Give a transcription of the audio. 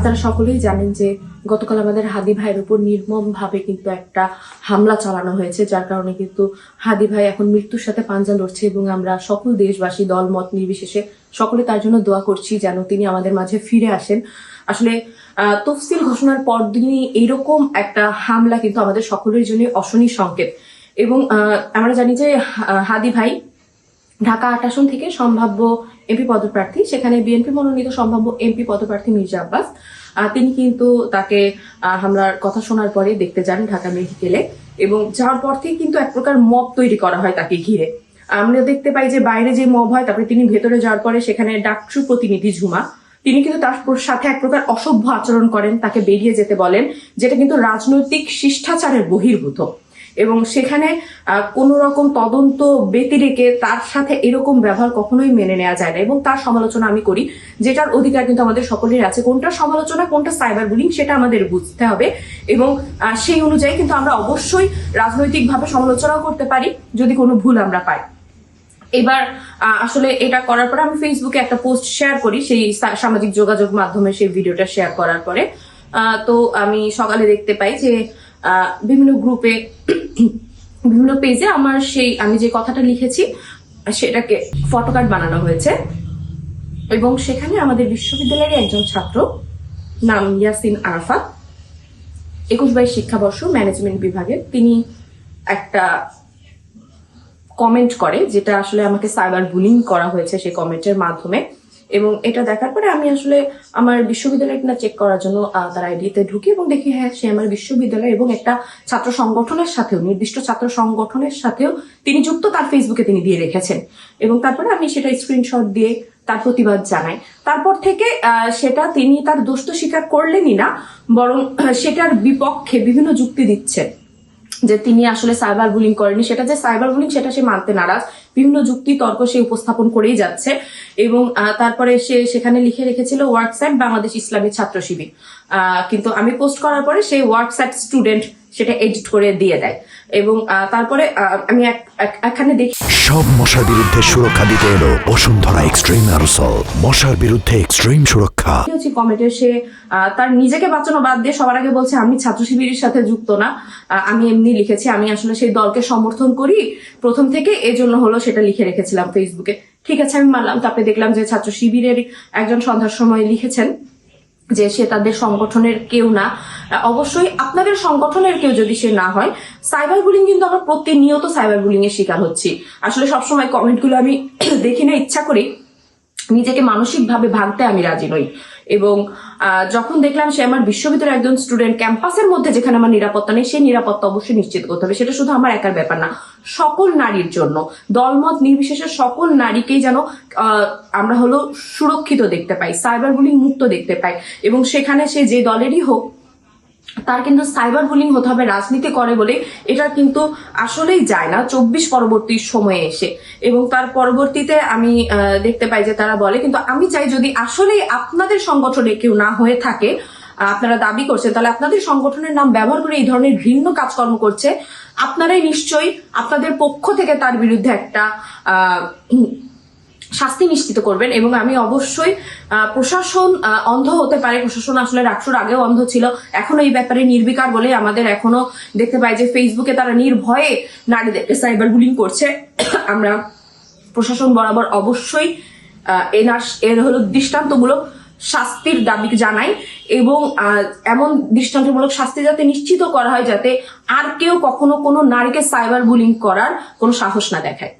আপনারা সকলেই জানেন যে গতকাল আমাদের হাদি ভাইয়ের উপর নির্মম ভাবে কিন্তু একটা হামলা চালানো হয়েছে, যার কারণে কিন্তু হাদি ভাই এখন মৃত্যুর সাথে পাঞ্জা লড়ছে এবং আমরা সকল দেশবাসী দল মত নির্বিশেষে সকলে তার জন্য দোয়া করছি যেন তিনি আমাদের মাঝে ফিরে আসেন। আসলে তফসিল ঘোষণার পর দিনই এইরকম একটা হামলা কিন্তু আমাদের সকলের জন্য অশনি সংকেত। এবং আমরা জানি যে হাদি ভাই ঢাকা ৮ আসন থেকে সম্ভাব্য এমপি পদপ্রার্থী, সেখানে বিএনপি মনোনীত সম্ভাব্য এমপি পদপ্রার্থী মির্জা আব্বাস তিনি কিন্তু তাকে হামলার কথা শোনার পরে দেখতে যান ঢাকা মেডিকেলে, এবং যাওয়ার পর থেকে কিন্তু এক প্রকার মব তৈরি করা হয় তাকে ঘিরে। আমরা দেখতে পাই যে বাইরে যে মব হয়, তারপরে তিনি ভেতরে যাওয়ার পরে সেখানে ডাকসু প্রতিনিধি ঝুমা তিনি কিন্তু তার সাথে এক প্রকার অসভ্য আচরণ করেন, তাকে বেরিয়ে যেতে বলেন, যেটা কিন্তু রাজনৈতিক শিষ্টাচারের বহির্ভূত। এবং সেখানে কোন রকম তদন্ত ব্যতি রেখে তার সাথে এরকম ব্যবহার কখনোই মেনে নেওয়া যায় না, এবং তার সমালোচনা আমি করি, যেটার অধিকার কিন্তু আমাদের সকলের আছে। কোনটা সমালোচনা কোনটা সাইবার বুলিং সেটা আমাদের বুঝতে হবে, এবং সেই অনুযায়ী কিন্তু আমরা অবশ্যই রাজনৈতিকভাবে সমালোচনাও করতে পারি যদি কোনো ভুল আমরা পাই। এবার আসলে এটা করার পরে আমি ফেসবুকে একটা পোস্ট শেয়ার করি, সেই সামাজিক যোগাযোগ মাধ্যমে সেই ভিডিওটা শেয়ার করার পরে তো আমি সকালে দেখতে পাই যে বিভিন্ন গ্রুপে বিভিন্ন পেজে আমার আমি যে কথাটা লিখেছি সেটাকে ফটোকার্ড বানানো হয়েছে, এবং সেখানে আমাদের বিশ্ববিদ্যালয়ের একজন ছাত্র নাম ইয়াসিন আরাফাত 21-22 শিক্ষাবর্ষ ম্যানেজমেন্ট বিভাগের, তিনি একটা কমেন্ট করে যেটা আসলে আমাকে সাইবার বুলিং করা হয়েছে সেই কমেন্টের মাধ্যমে। এবং এটা দেখার পরে আমি আসলে আমার বিশ্ববিদ্যালয়টা চেক করার জন্য তার আইডিতে ঢুকি এবং দেখি হ্যাঁ সে আমার বিশ্ববিদ্যালয় এবং একটা ছাত্র সংগঠনের সাথেও, নির্দিষ্ট ছাত্র সংগঠনের সাথেও তিনি যুক্ত, তার ফেসবুকে তিনি দিয়ে রেখেছেন। এবং তারপরে আমি সেটা স্ক্রিনশট দিয়ে তার প্রতিবাদ জানাই। তারপর থেকে সেটা তিনি তার দোষ তো স্বীকার করলেনই না, বরং সেটার বিপক্ষে বিভিন্ন যুক্তি দিচ্ছেন যে তিনি আসলে সাইবার বুলিং করেনি, সেটা যে সাইবার বুলিং সেটা সে মানতে নারাজ, বিভিন্ন যুক্তি তর্ক সে উপস্থাপন করেই যাচ্ছে। এবং তারপরে সে সেখানে লিখে রেখেছিল ওয়ার্কস্যাট বাংলাদেশ ইসলামী ছাত্র শিবির, কিন্তু আমি পোস্ট করার পরে সেই ওয়ার্কস্যাট স্টুডেন্ট সেটা এডিট করে দিয়ে দেয়। এবং তারপরে আমি এখানে দেখি সব মশার বিরুদ্ধে সুরক্ষা দিতে এলো বসুন্ধরা এক্সট্রিম অ্যারোসল, মশার বিরুদ্ধে এক্সট্রিম সুরক্ষা। কমেন্টে সে তার নিজেকে বাঁচানো বাদ দিয়ে সবার আগে বলছে আমি ছাত্র শিবিরের সাথে যুক্ত না, আমি এমনি লিখেছি, আমি আসলে সেই দলকে সমর্থন করি প্রথম থেকে, এজন্য হলো সেটা লিখে রেখেছিলাম ফেসবুকে। ঠিক আছে, আমি মানলাম। তারপরে দেখলাম যে ছাত্র শিবিরের একজন সন্ধ্যার সময় লিখেছেন যে সে তাদের সংগঠনের কেউ না। অবশ্যই আপনাদের সংগঠনের কেউ যদি সে না হয়, সাইবার বুলিং কিন্তু আমরা প্রতিনিয়ত সাইবার বুলিং এর শিকার হচ্ছি। আসলে সবসময় কমেন্টগুলো আমি দেখি না, ইচ্ছা করি নিজেকে মানসিকভাবে ভাঙতে আমি রাজি নই। এবং যখন দেখলাম সে আমার বিশ্ববিদ্যালয়ের একজন স্টুডেন্ট, ক্যাম্পাসের মধ্যে যেখানে আমার নিরাপত্তা নেই, সেই নিরাপত্তা অবশ্যই নিশ্চিত করতে হবে। সেটা শুধু আমার একার ব্যাপার না, সকল নারীর জন্য, দলমত নির্বিশেষে সকল নারীকেই যেন আমরা হলো সুরক্ষিত দেখতে পাই, সাইবার বুলিং মুক্ত দেখতে পাই। এবং সেখানে সে যে দলেরই হোক, তার কিন্তু সাইবার বুলিং হতে হবে রাজনীতি করে বলে এটা কিন্তু আসলেই যায় না 24 পরবর্তী সময়ে এসে। এবং তার পরবর্তীতে আমি দেখতে পাই যে তারা বলে, কিন্তু আমি চাই যদি আসলেই আপনাদের সংগঠনে কেউ না হয়ে থাকে, আপনারা দাবি করছেন, তাহলে আপনাদের সংগঠনের নাম ব্যবহার করে এই ধরনের ঘৃণ্য কাজকর্ম করছে, আপনারাই নিশ্চয়ই আপনাদের পক্ষ থেকে তার বিরুদ্ধে একটা শাস্তি নিশ্চিত করবেন। এবং আমি অবশ্যই প্রশাসন অন্ধ হতে পারে, প্রশাসন আসলে রাষ্ট্রের আগেও অন্ধ ছিল, এখনো এই ব্যাপারে নির্বিকার বলে আমাদের এখনো দেখতে পাই যে ফেসবুকে তারা নির্ভয়ে নারীদেরকে সাইবার বুলিং করছে। আমরা প্রশাসন বরাবর অবশ্যই এর হলো দৃষ্টান্তমূলক শাস্তির দাবি জানাই, এবং এমন দৃষ্টান্তমূলক শাস্তি যাতে নিশ্চিত করা হয় যাতে আর কেউ কখনো কোনো নারীকে সাইবার বুলিং করার কোনো সাহস না দেখায়।